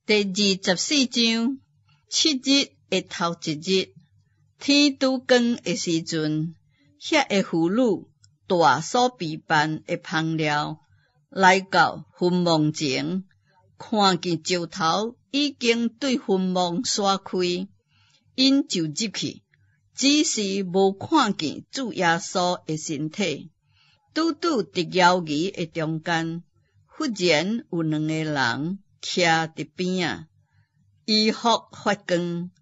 第24章7日的头一日，天拄光的时阵，遐个妇女带所备办的香料来到坟墓前，看见石头已经对坟墓刷开，因就入去，只是无看见主耶稣的身体。拄伫摇椅的中间，忽然有两个人徛伫边仔，衣服发光，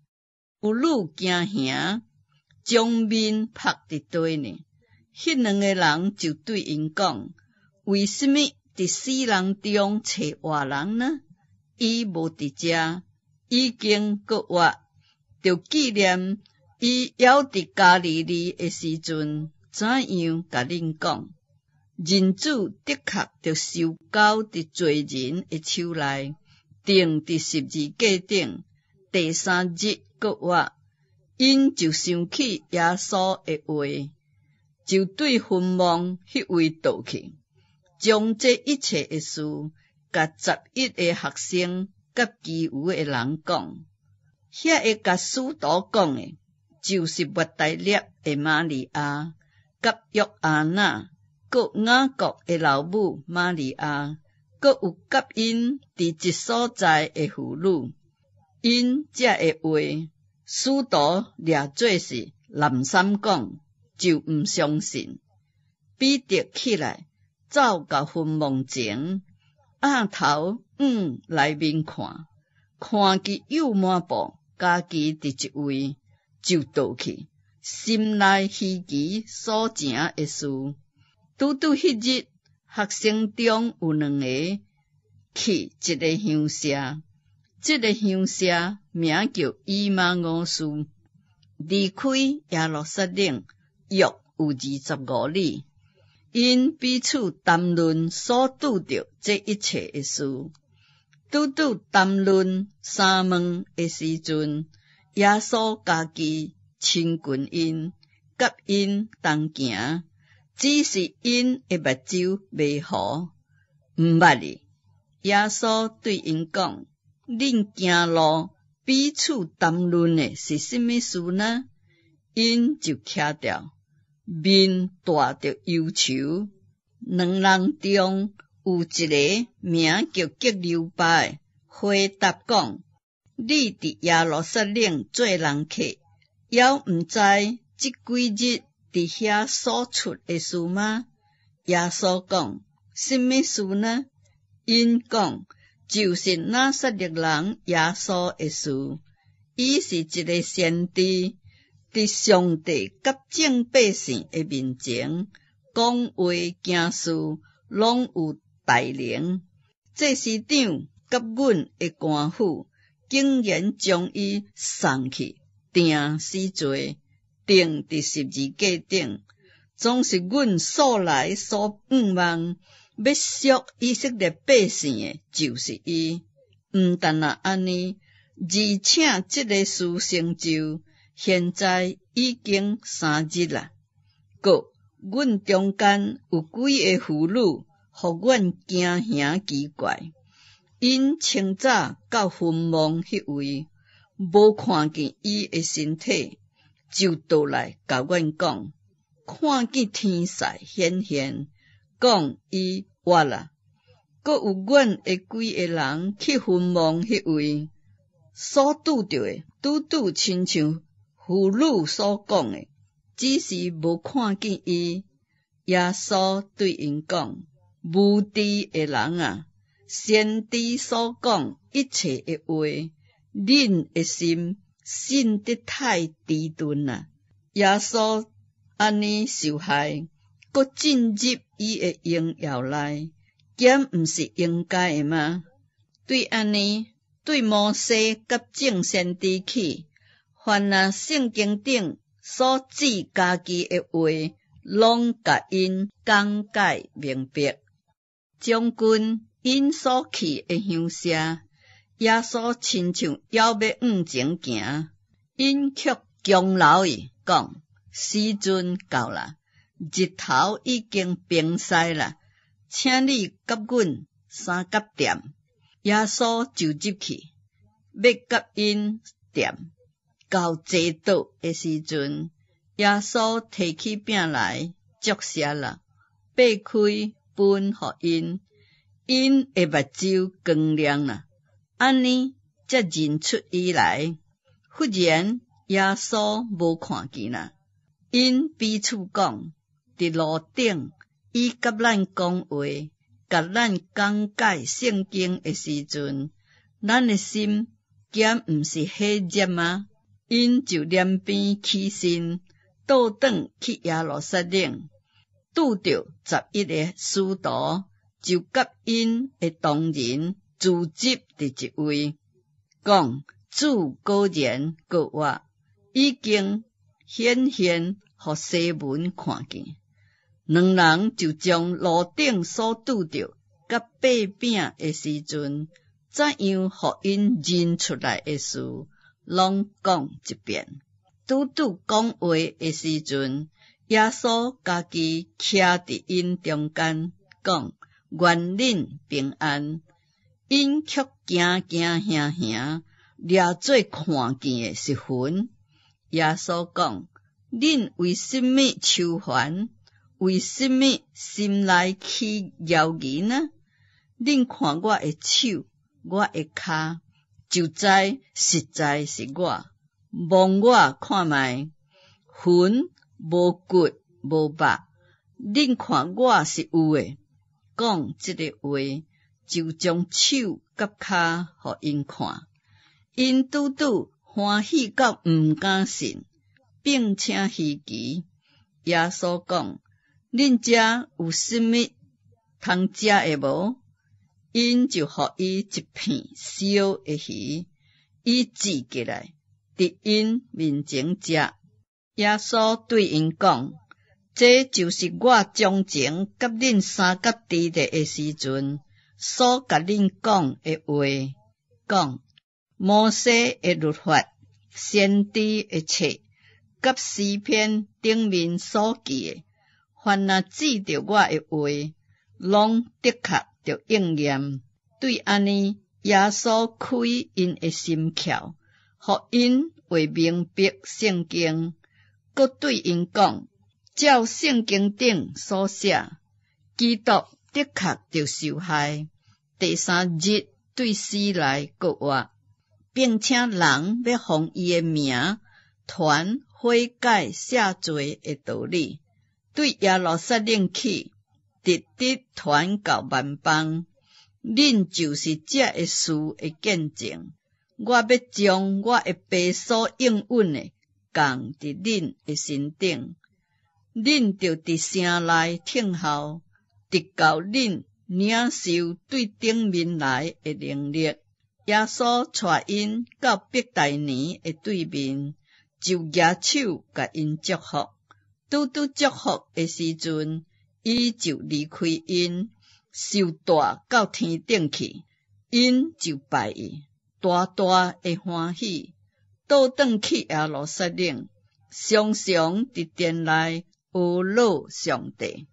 有女惊吓，将面拍伫地呢。迄两个人就对因讲：为什么伫死人中找活人呢？伊无伫遮，已经搁活，就纪念伊还伫加利利的时阵，怎样甲恁讲？人子的确着受交伫罪人的手内，钉伫十字架顶，第三日搁活。因就想起耶稣的话，就对坟墓迄位倒去，将这一切的事甲11个学生甲其余的人讲。遐个甲使徒讲的，就是抹大拉的玛利亚，甲约翰娜，佮雅各的老母玛利亚，佮有甲因伫一所在的妇女。因这个话，使徒掠做是南三讲，就毋相信。彼得起来，走到坟墓前，仰头往内面看，看见有满布家己伫一位，就倒去，心内希奇所成的事。拄迄日，学生中有两个去一个乡舍，这个乡舍名叫以马五斯，离开耶路撒冷约有25里。因彼此谈论所拄着这一切的事。拄谈论三问的时阵，耶稣家己亲近因，甲因同行。只是因的目睭未好，毋捌哩。耶稣对因讲：恁行路彼此谈论的是什么事呢？因就徛着，面带着忧愁。两人中有一个名叫革流巴的，回答讲：你伫耶路撒冷做人客，还毋知这几日伫遐所出的事吗？耶稣讲：什么事呢？因讲：就是拿撒勒人耶稣的事。伊是一个先知，伫上帝甲众百姓的面前讲话行事，拢有大能。这师长甲阮的官府竟然将伊送去钉死罪，钉伫十字架顶，总是阮素来所盼望要赎以色列百姓的，就是伊。毋但安尼，而且这个事成就，现在已经3日啦。搁阮中间有几个妇女，互阮惊吓奇怪。因清早到坟墓迄位，无看见伊的身体，就倒来甲阮讲，看见天使显现，讲伊活啦。搁有阮的几个人去坟墓迄位，所拄着的拄亲像妇女所讲的，只是无看见伊。耶稣对因讲：无知的人啊，先知所讲一切的话，恁的心信得太迟钝啦。耶稣安尼受害，搁进入伊的荣耀内，减毋是应该的吗？对安尼，对摩西甲众先知起，凡那圣经顶所指家己的话，拢甲因讲解明白。将军因所去的乡舍，耶稣亲像要往前行，因却强留伊讲：时阵到啦，日头已经平西啦，请你甲阮三角点。耶稣就入去，要甲因店。到坐倒的时阵，耶稣提起饼来，祝谢了，掰开分互因，因的目睭光亮了。安尼才认出伊来。忽然耶稣无看见啦，因彼此讲，伫路顶，伊甲咱讲话，甲咱讲解圣经的时阵，咱的心减毋是火热吗？因就连边起身，倒转去耶路撒冷，拄着11个使徒，就甲因的同人聚集伫一位，讲主果然告我，已经显现互西门看见。两人就将路顶所拄着甲掰饼的时阵，怎样互因认出来的事，拢讲一遍。拄讲话的时阵，耶稣家己徛伫因中间，讲愿恁平安。因却惊吓，掠做看见的是魂。耶稣讲：恁为什么愁烦？为什么心内起谣言呢？恁看我的手，我的骹，就知实在是我。望我看觅，魂无骨无肉，恁看我是有的。讲这个话，就将手甲骹互因看。因拄欢喜到毋敢信，并且稀奇。耶稣讲：恁遮有甚物通食的无？因就互伊一片烧的鱼，伊煮起来，伫因面前食。耶稣对因讲：这就是我从前甲恁三角地地的时阵，所甲恁讲的话。讲摩西的律法、先知的册，甲诗篇顶面所记的，凡若记着我的话，拢的确着应验。对安尼，耶稣开因的心窍，互因会明白圣经，佮对因讲，照圣经顶所写，基督的确着受害，第3日对死来复活，并且人要奉伊的名传悔改赦罪的道理，对耶路撒冷去，直直传到万邦。恁就是这个事的见证。我要将我的爸所应允的降伫恁的身顶，恁就伫城内听候，直到恁领受对顶面来的能力。耶稣带因到伯大尼的对面，就举手甲因祝福。拄祝福的时阵，伊就离开因，受带到天顶去。因就拜伊，大大的欢喜，倒转去耶路撒冷，常常伫殿内学老上帝。